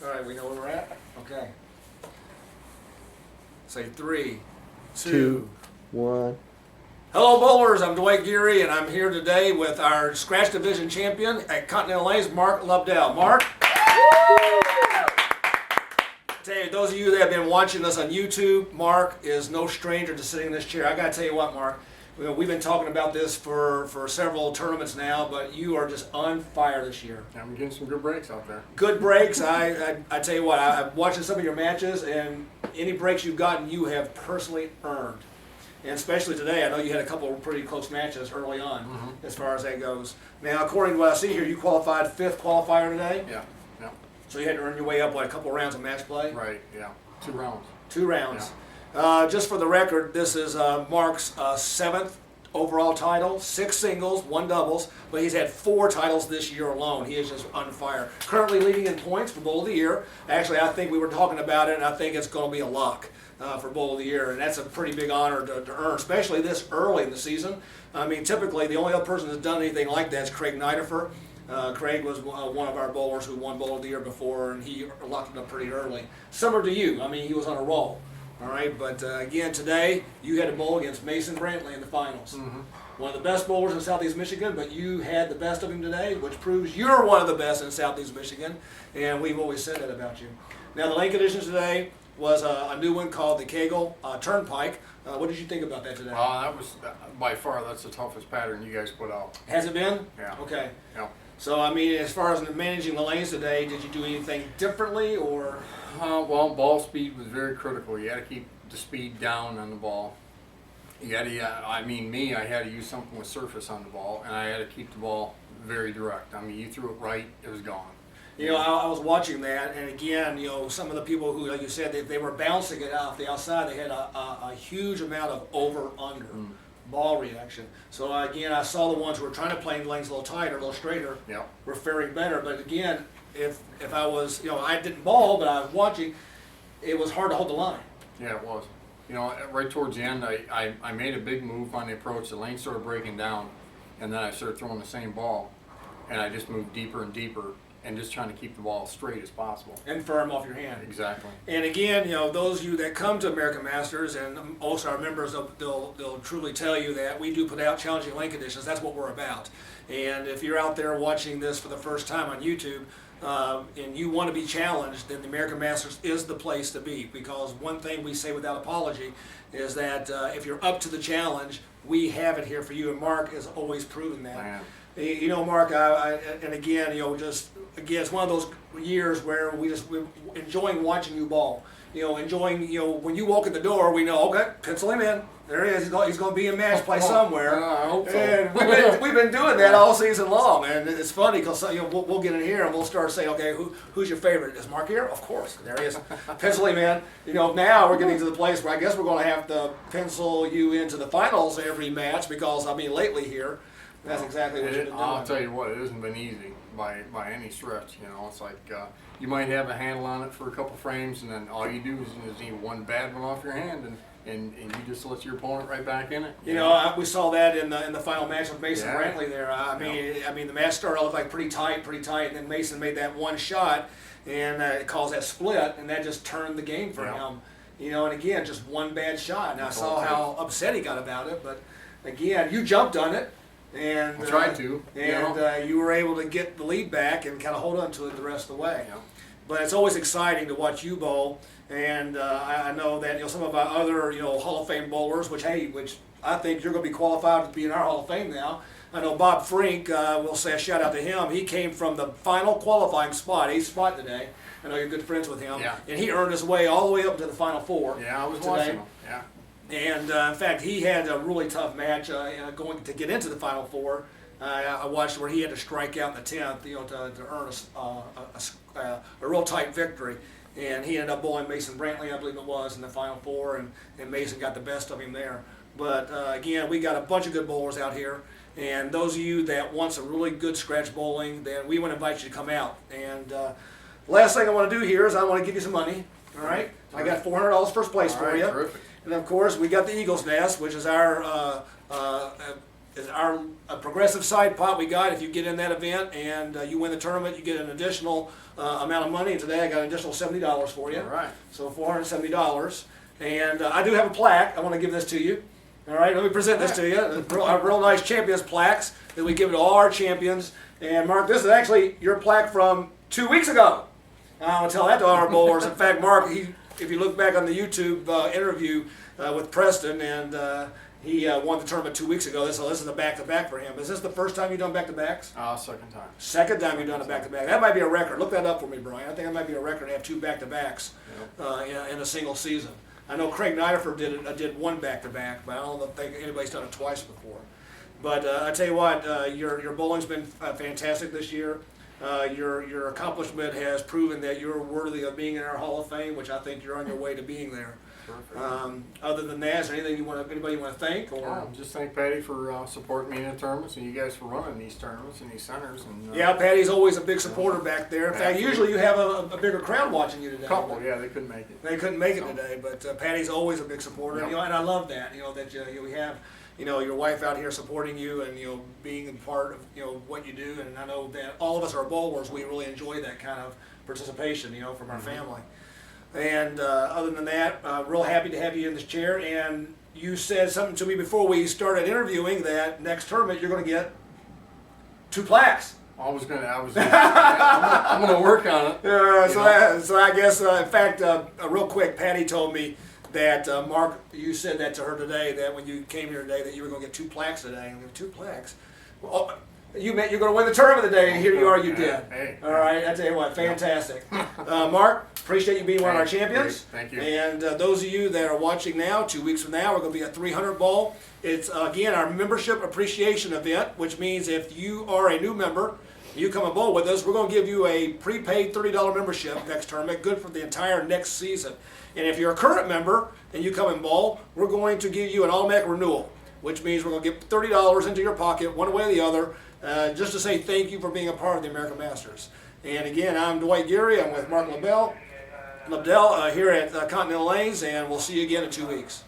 All right, we know where we're at? Okay. Say 3, 2. 1. Hello, bowlers. I'm Dwight Geary, and I'm here today with our Scratch Division champion at Continental Lanes, Mark Lobdell. Mark? Tell you, those of you that have been watching us on YouTube, Mark is no stranger to sitting in this chair. I got to tell you what, Mark. We've been talking about this for several tournaments now, but you are just on fire this year. I'm getting some good breaks out there. Good breaks. I tell you what, I'm watching some of your matches, and any breaks you've gotten, you have personally earned. And especially today, I know you had a couple of pretty close matches early on, as far as that goes. Now, according to what I see here, you qualified 5th qualifier today. Yeah. So you had to earn your way up, a couple of rounds of match play? Right, yeah. 2 rounds. 2 rounds. Yeah. Just for the record, this is Mark's 7th overall title, 6 singles, 1 doubles, but he's had 4 titles this year alone. He is just on fire. Currently leading in points for Bowl of the Year. Actually, I think we were talking about it, and I think it's going to be a lock for Bowl of the Year, and that's a pretty big honor to earn, especially this early in the season. I mean, typically, the only other person that's done anything like that is Craig Niederfer. Craig was one of our bowlers who won Bowl of the Year before, and he locked it up pretty early. Similar to you. I mean, he was on a roll. All right, but again, today you had a bowl against Mason Brantley in the finals. One of the best bowlers in Southeast Michigan, but you had the best of him today, which proves you're one of the best in Southeast Michigan, and we've always said that about you. Now, the lane conditions today was a new one called the Kegel Turnpike. What did you think about that today? That was, by far, that's the toughest pattern you guys put out. Has it been? Yeah. Okay. Yeah. So, I mean, as far as managing the lanes today, did you do anything differently, or? Well, ball speed was very critical. You had to keep the speed down on the ball. You had to, I had to use something with surface on the ball, and I had to keep the ball very direct. I mean, you threw it right, it was gone. You know, I was watching that, and again, some of the people who, like you said, they were bouncing it off the outside. They had a huge amount of over-under ball reaction. So again, I saw the ones who were trying to play lanes a little tighter, a little straighter, were faring better. But again, if I was, I didn't ball, but I was watching, it was hard to hold the line. Yeah, it was. Right towards the end, I made a big move on the approach. The lane started breaking down, and then I started throwing the same ball, and I just moved deeper and deeper, and just trying to keep the ball straight as possible. And firm off your hand. Exactly. And again, those of you that come to American Masters, and also our members, they'll truly tell you that we do put out challenging lane conditions. That's what we're about. And if you're out there watching this for the first time on YouTube, and you want to be challenged, then the American Masters is the place to be. Because one thing we say without apology is that if you're up to the challenge, we have it here for you. And Mark has always proven that. Man. Mark, and again, it's one of those years where we're enjoying watching you ball. Enjoying, when you walk in the door, we know, okay, pencil him in. There he is. He's going to be in match play somewhere. I hope so. And we've been doing that all season long, and it's funny because we'll get in here and we'll start saying, okay, who's your favorite? Is Mark here? Of course. There he is. Pencil him in. Now we're getting to the place where I guess we're going to have to pencil you into the finals every match because lately here. That's exactly what you've been doing. I'll tell you what, it hasn't been easy by any stretch. It's like you might have a handle on it for a couple frames, and then all you do is need one bad one off your hand, and you just let your opponent right back in it. We saw that in the final match with Mason Brantley there. I mean, the match started off like pretty tight, and then Mason made that one shot, and it caused that split, and that just turned the game for him. And again, just one bad shot. And I saw how upset he got about it, but again, you jumped on it. And tried to, and you were able to get the lead back and kind of hold on to it the rest of the way. But it's always exciting to watch you bowl, and I know that some of our other Hall of Fame bowlers, which I think you're going to be qualified to be in our Hall of Fame now. I know Bob Frink. We'll say a shout out to him. He came from the final qualifying spot, 8th spot today. I know you're good friends with him, and he earned his way all the way up to the final 4. Yeah, I was today. watching him. Yeah. And in fact, he had a really tough match going to get into the Final 4. I watched where he had to strike out in the 10th, to earn a real tight victory. And he ended up bowling Mason Brantley, I believe it was, in the Final 4, and Mason got the best of him there. But again, we got a bunch of good bowlers out here. And those of you that want some really good scratch bowling, then we want to invite you to come out. And last thing I want to do here is I want to give you some money. All right? I got $400 first place for you. Terrific. And of course, we got the Eagle's Nest, which is our is our a progressive side pot we got. If you get in that event and you win the tournament, you get an additional amount of money. And today I got an additional $70 for you. All right. So $470. And I do have a plaque. I want to give this to you. All right, let me present this to you. A real nice champions plaques that we give to all our champions. And Mark, this is actually your plaque from 2 weeks ago. I'll tell that to all our bowlers. In fact, Mark, if you look back on the YouTube interview with Preston, and he won the tournament 2 weeks ago. This is a back-to-back for him. Is this the first time you've done back-to-backs? Second time. Second time you've done a back-to-back. That might be a record. Look that up for me, Brian. I think that might be a record to have 2 back-to-backs in a single season. I know Craig Niderford did 1 back-to-back, but I don't think anybody's done it twice before. But I tell you what, your bowling's been fantastic this year. Your accomplishment has proven that you're worthy of being in our Hall of Fame, which I think you're on your way to being there. Other than that, is there anything anybody you want to thank? Or Just thank Patty for supporting me in the tournaments, and you guys for running these tournaments and these centers. And yeah, Patty's always a big supporter back there. In fact, usually you have a bigger crowd watching you today. Couple, yeah, they couldn't make it. They couldn't make it today, but Patty's always a big supporter, Yep. and I love that. That we have your wife out here supporting you and being a part of what you do. And I know that all of us are bowlers. We really enjoy that kind of participation, from our family. And other than that, real happy to have you in this chair. And you said something to me before we started interviewing that next tournament you're going to get 2 plaques. I'm gonna work on it. So I guess, in fact, real quick, Patty told me that Mark, you said that to her today, that when you came here today, that you were going to get 2 plaques today. And 2 plaques. Well, you meant you're going to win the tournament today, and here you are, you did. Hey. All right, I tell you what, fantastic. Mark, appreciate you being one of our champions. Thank you. And those of you that are watching now, 2 weeks from now, we're going to be at 300 Bowl. It's, again, our membership appreciation event, which means if you are a new member, you come and bowl with us, we're going to give you a prepaid $30 membership next tournament, good for the entire next season. And if you're a current member and you come and bowl, we're going to give you an automatic renewal, which means we're going to get $30 into your pocket one way or the other, just to say thank you for being a part of the American Masters. And again, I'm Dwight Geary. I'm with Mark Lobdell here at Continental Lanes, and we'll see you again in 2 weeks.